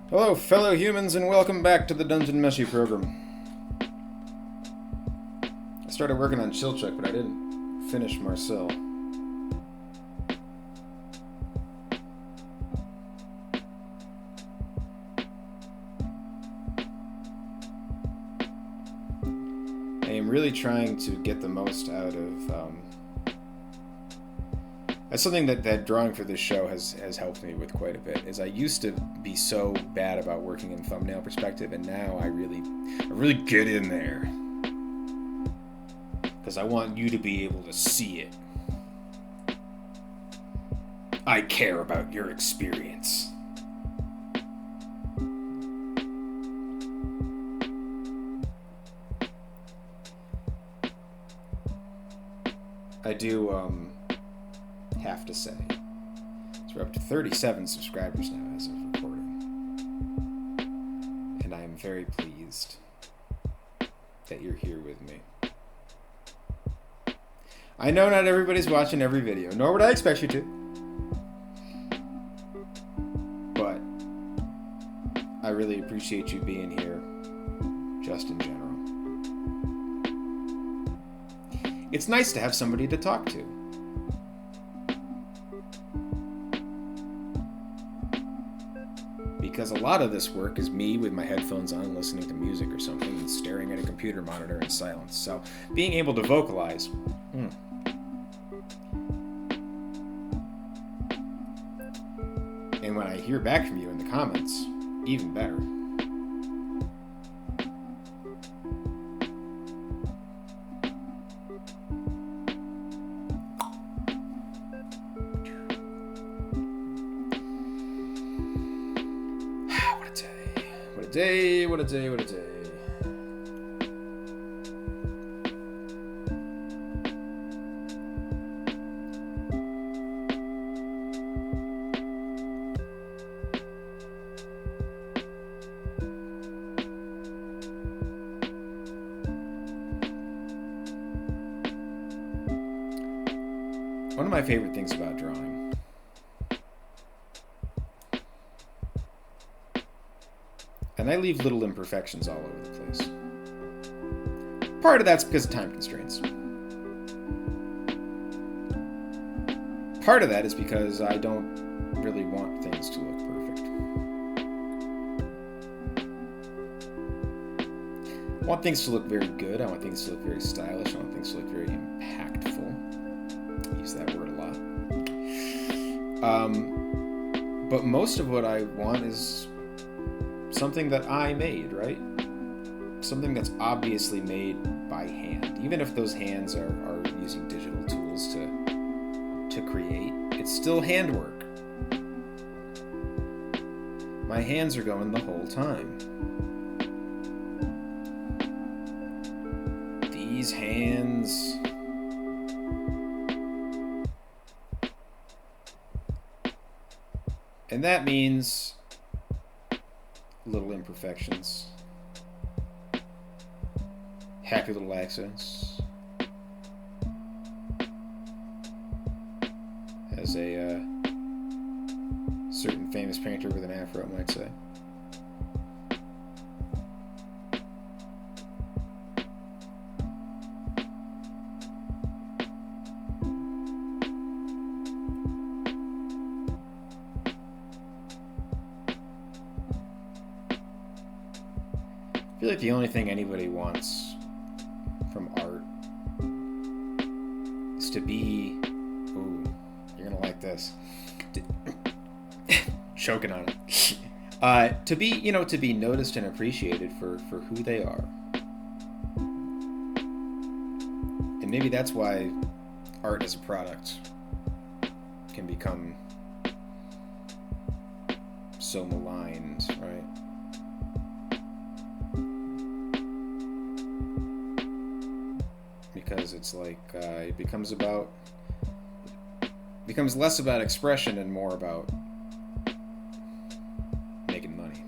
Hello, fellow humans, and welcome back to the Dungeon Meshi program. I started working on Chilchuk, but I didn't finish Marcel. I am really trying to get the most out of... That's something that drawing for this show has helped me with quite a bit. Is I used to be so bad about working in thumbnail perspective, and now I really get in there because I want you to be able to see it. I care about your experience. I do have to say, so we're up to 37 subscribers now as of recording, and I am very pleased that you're here with me. I know not everybody's watching every video, nor would I expect you to, but I really appreciate you being here just in general. It's nice to have somebody to talk to. Because a lot of this work is me with my headphones on listening to music or something and staring at a computer monitor in silence. So being able to vocalize, and when I hear back from you in the comments, even better. What a day. One of my favorite things about drawing and I leave little imperfections all over the place. Part of that's because of time constraints. Part of that is because I don't really want things to look perfect. I want things to look very good. I want things to look very stylish. I want things to look very impactful. I use that word a lot. But most of what I want is something that I made, right? Something that's obviously made by hand. Even if those hands are using digital tools to create, it's still handwork. My hands are going the whole time. These hands... And that means little imperfections, happy little accidents, as a certain famous painter with an afro might say. I feel like the only thing anybody wants from art is to be... Ooh, you're gonna like this. Choking on it. To be, to be noticed and appreciated for who they are. And maybe that's why art as a product can become so maligned, right? Because it's like it becomes less about expression and more about making money.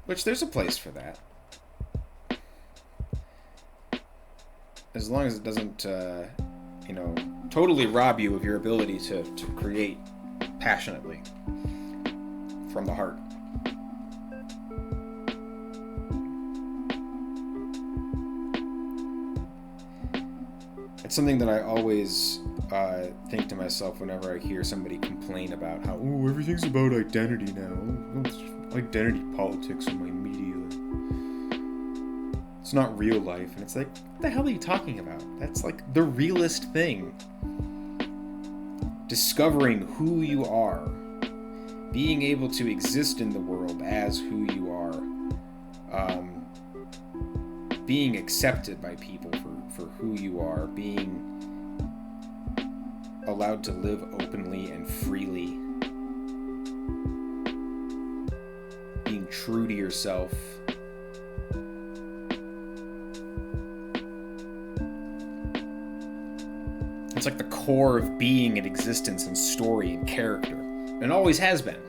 Which there's a place for that. As long as it doesn't, totally rob you of your ability to create passionately, from the heart. It's something that I always think to myself whenever I hear somebody complain about how, oh, everything's about identity now. Oh, it's identity politics in my media. It's not real life. And it's like, what the hell are you talking about? That's like the realest thing. Discovering who you are. Being able to exist in the world as who you are. Being accepted by people for who you are. Being allowed to live openly and freely. Being true to yourself. It's like the core of being and existence and story and character. And it always has been.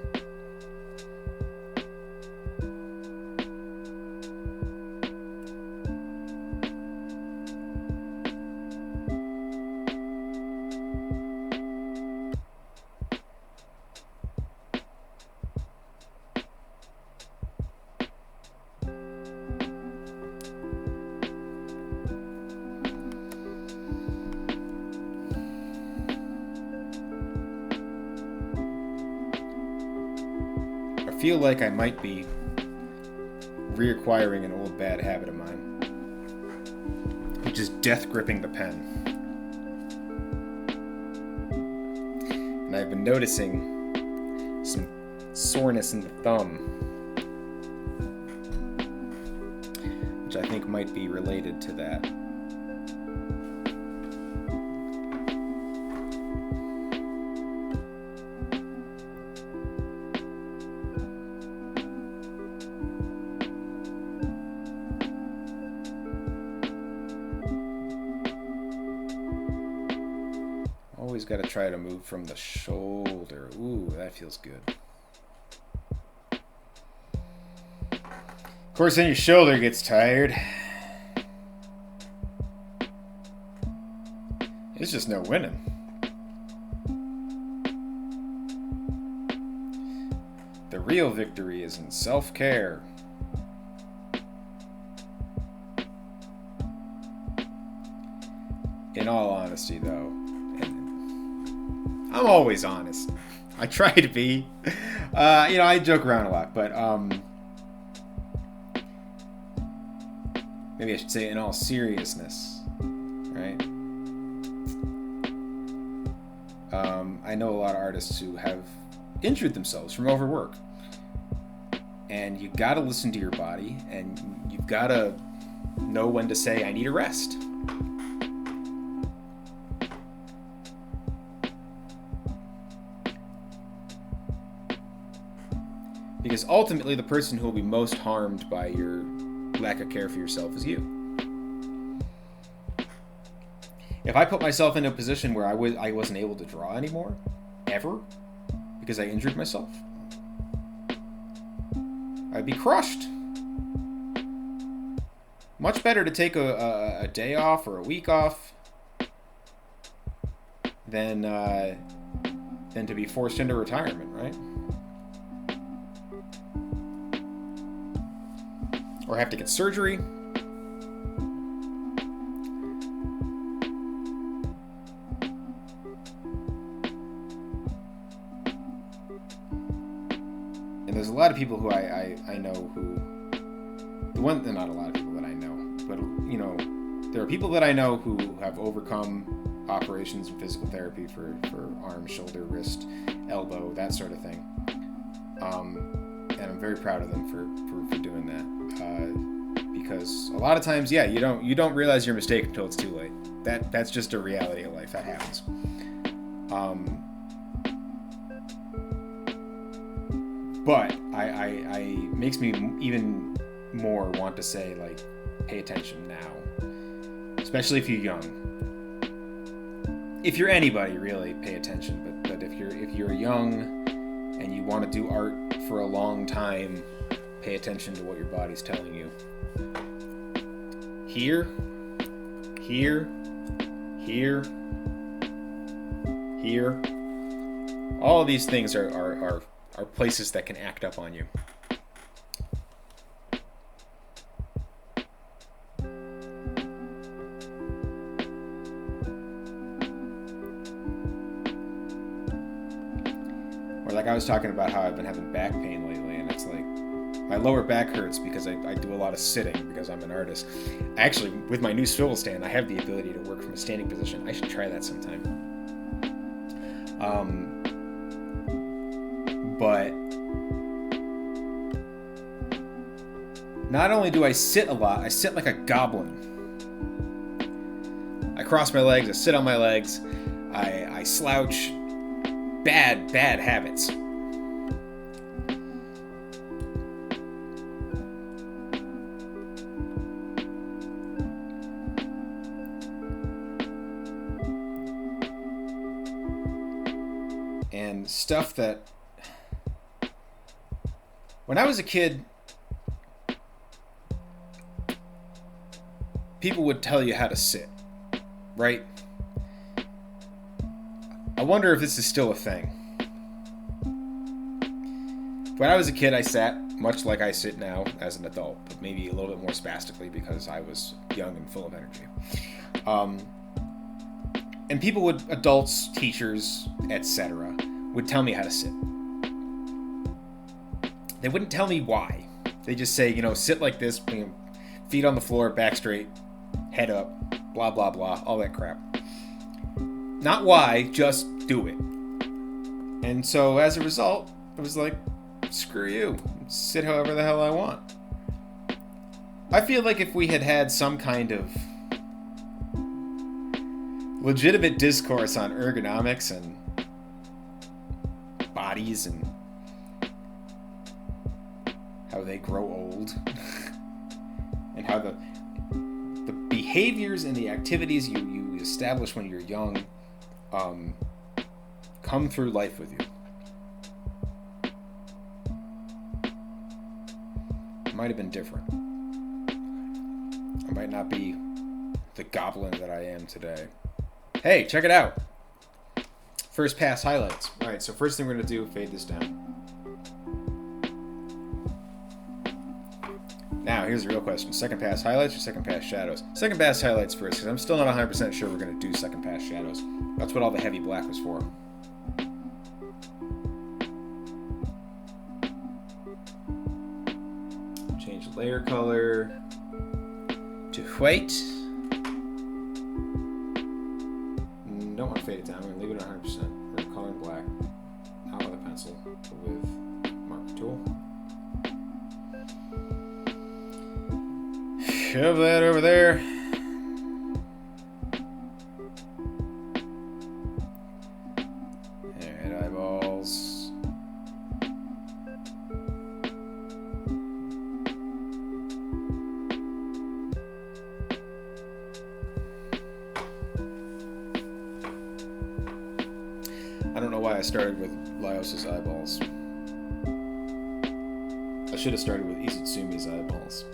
I feel like I might be reacquiring an old bad habit of mine, which is death gripping the pen. And I've been noticing some soreness in the thumb, which I think might be related to that. Always got to try to move from the shoulder. Ooh, that feels good. Of course, then your shoulder gets tired. It's just no winning. The real victory is in self-care. In all honesty, though, I'm always honest. I try to be. I joke around a lot, but maybe I should say in all seriousness, right? I know a lot of artists who have injured themselves from overwork. And you gotta listen to your body, and you've gotta know when to say, I need a rest. Because ultimately, the person who will be most harmed by your lack of care for yourself is you. If I put myself in a position where I wasn't able to draw anymore, ever, because I injured myself, I'd be crushed. Much better to take a day off or a week off than to be forced into retirement, right? Or have to get surgery. And there's a lot of people who I know who, not a lot of people that I know, but there are people that I know who have overcome operations and physical therapy for arm, shoulder, wrist, elbow, that sort of thing. And I'm very proud of them for doing that. Because a lot of times, yeah, you don't realize your mistake until it's too late. That's just a reality of life. That happens. But I makes me even more want to say, like, pay attention now, especially if you're young. If you're anybody, really, pay attention. But if you're young and you want to do art for a long time, pay attention to what your body's telling you. Here, here, here, here. All of these things are places that can act up on you. Or like I was talking about how I've been having back pain lately, and it's like my lower back hurts because I do a lot of sitting because I'm an artist. Actually, with my new swivel stand, I have the ability to work from a standing position. I should try that sometime. But not only do I sit a lot, I sit like a goblin. I cross my legs, I sit on my legs, I slouch. Bad habits. And stuff that when I was a kid, people would tell you how to sit, right? I wonder if this is still a thing. When I was a kid, I sat much like I sit now as an adult, but maybe a little bit more spastically because I was young and full of energy. And people would, adults, teachers, etc., would tell me how to sit. They wouldn't tell me why. They just say, sit like this, feet on the floor, back straight, head up, blah, blah, blah, all that crap. Not why, just do it. And so as a result, it was like, screw you. Sit however the hell I want. I feel like if we had had some kind of legitimate discourse on ergonomics and bodies and how they grow old and how the behaviors and the activities you establish when you're young come through life with you. It might have been different. I might not be the goblin that I am today. Hey, check it out. First pass highlights. All right, so first thing we're going to do, fade this down. Now, here's the real question. Second pass highlights or second pass shadows? Second pass highlights first, because I'm still not 100% sure we're going to do second pass shadows. That's what all the heavy black was for. Change the layer color to white. Don't want to fade it down. We're going to leave it at 100%. We're going to color in black. Not with a pencil, but with marker tool. Shove that over there. And eyeballs. I don't know why I started with Laios' eyeballs. I should have started with Izutsumi's eyeballs.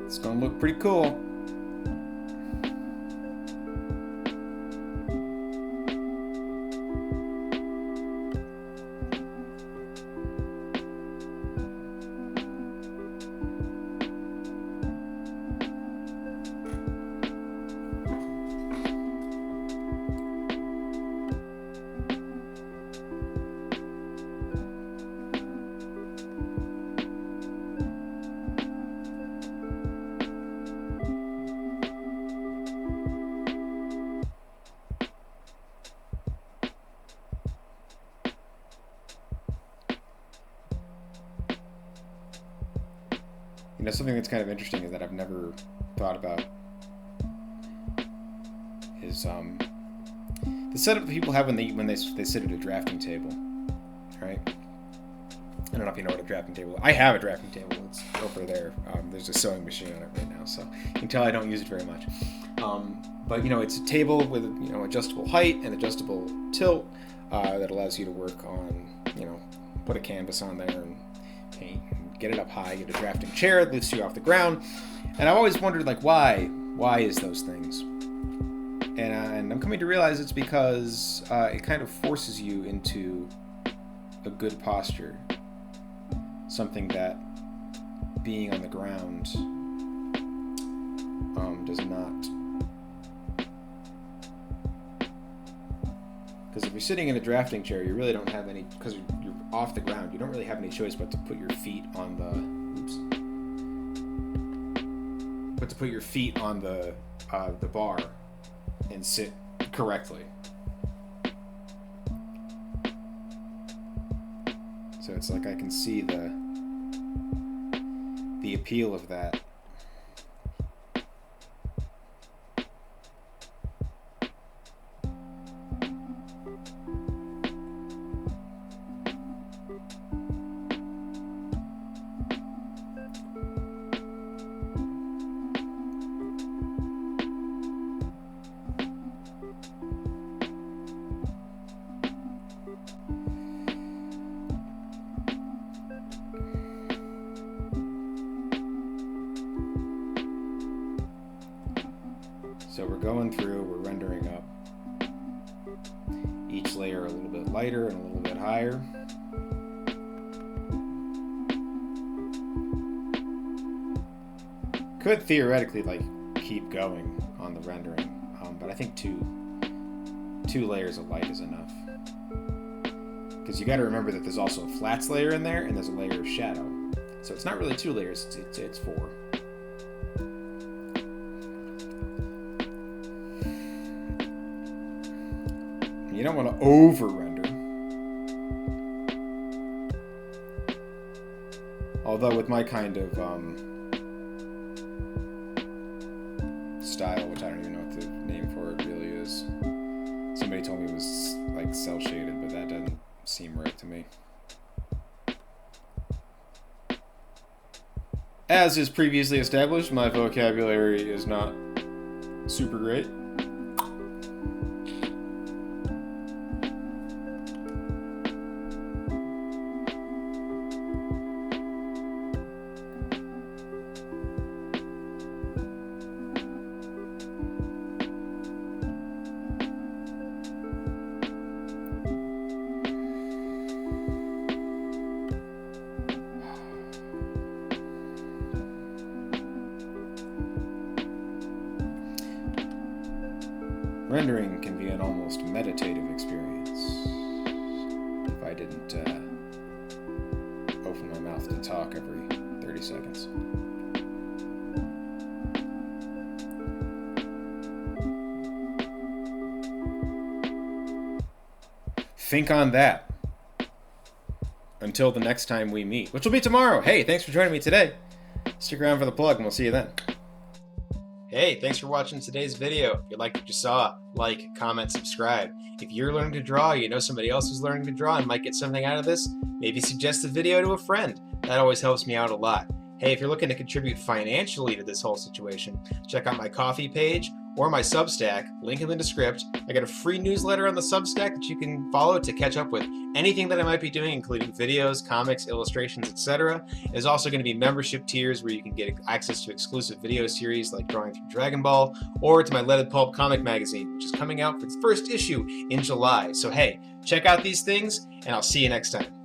It's gonna look pretty cool. Something that's kind of interesting is that I've never thought about is the setup that people have when they sit at a drafting table, right? I don't know if you know what a drafting table is. I have a drafting table. It's over there. There's a sewing machine on it right now, so you can tell I don't use it very much. But it's a table with adjustable height and adjustable tilt that allows you to work on, put a canvas on there and paint, and get it up high. Get a drafting chair that lifts you off the ground. And I've always wondered, why is those things? And I'm coming to realize it's because it kind of forces you into a good posture. Something that being on the ground does not. Because if you're sitting in a drafting chair, you really don't have any, because you're off the ground, you don't really have any choice but to put your feet on the bar and sit correctly. So it's like I can see the appeal of that. So we're going through, we're rendering up each layer a little bit lighter and a little bit higher. Could theoretically keep going on the rendering, but I think two layers of light is enough. Because you got to remember that there's also a flats layer in there and there's a layer of shadow. So it's not really 2 layers, it's 4. You don't want to over-render. Although with my kind of style, which I don't even know what the name for it really is. Somebody told me it was like cel-shaded, but that doesn't seem right to me. As is previously established, my vocabulary is not super great. Rendering can be an almost meditative experience if I didn't open my mouth to talk every 30 seconds. Think on that until the next time we meet, which will be tomorrow. Hey, thanks for joining me today. Stick around for the plug and we'll see you then. Hey, thanks for watching today's video. If you liked what you saw, like, comment, subscribe. If you're learning to draw, you know somebody else who's learning to draw and might get something out of this, maybe suggest the video to a friend. That always helps me out a lot. Hey, if you're looking to contribute financially to this whole situation, check out my Ko-fi page or my Substack, link in the description. I got a free newsletter on the Substack that you can follow to catch up with anything that I might be doing, including videos, comics, illustrations, etc. There's also going to be membership tiers where you can get access to exclusive video series like Drawing Through Dragon Ball, or to my Leaded Pulp comic magazine, which is coming out for its first issue in July. So hey, check out these things, and I'll see you next time.